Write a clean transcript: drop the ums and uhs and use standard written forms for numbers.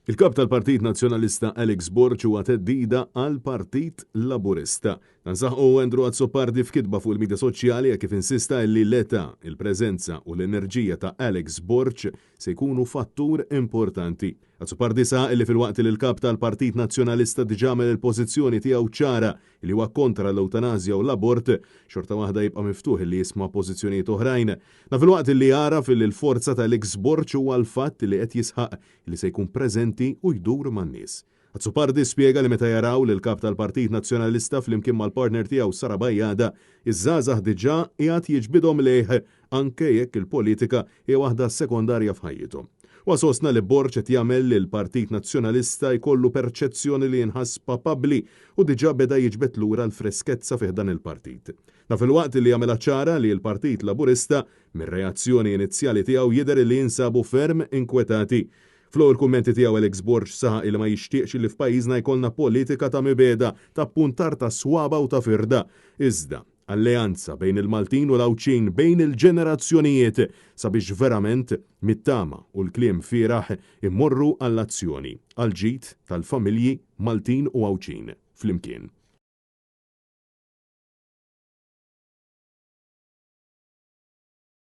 Il-kap tal-Partit Nazzjonalista Alex Borg huwa teddida għall-Partit Laburista. Nansaħħu Andrew Azzopardi f'kitba fuq il-midja soċjali kif insista li l-età, il-preżenza u l-enerġija ta' Alex Borg se jkunu fattur importanti. Azzopardi sa li fil-waqt li l-kap tal-Partit Nazzjonalista diġà għamel il-pożizzjoni tiegħu ċara li huwa kontra l-eutanazja u l-abort, xorta waħda jibqa' miftuħ li jisma' pożizzjonijiet oħrajn. Fil-waqt li jara fil-forza ta' Alex Borg huwa l-fatt li qed jisħaq li se jkun preżenti u jdur man-nies. Azzopardi spjega li meta jaraw li l-kap tal-Partit Nazzjonalista flimkien mal-partner tiegħu Sara Bajjada iż-żgħażagħ diġà qiegħed jiġbidhom lejh anke jekk il-politika hija waħda sekondarja f'ħajjithom. Wasosna li Borg qed jagħmel li l-Partit Nazzjonalista jkollu perċezzjoni li jinħass papabbli u diġà beda jiġbed lura l-freskezza fih dan il-partit. Fil-waqt li jagħmilha ċara li l-Partit Laburista mir-reazzjoni inizjali tiegħu jidher li jinsabu ferm inkwetati. Flow il-kummenti tiegħu Alex Borg saħaq li ma jixtieqx li f'pajjiżna jkollna politika ta' mibeda, ta' puntar ta' swaba u ta' firda. Iżda alleanza bejn il-Maltin u l-Awċin bejn il-ġenerazzjonijiet sabiex verament mit-tama u l-kliem fieraħ immorru għall-azzjoni għal ġid tal-familji Maltin u Awċin flimkien.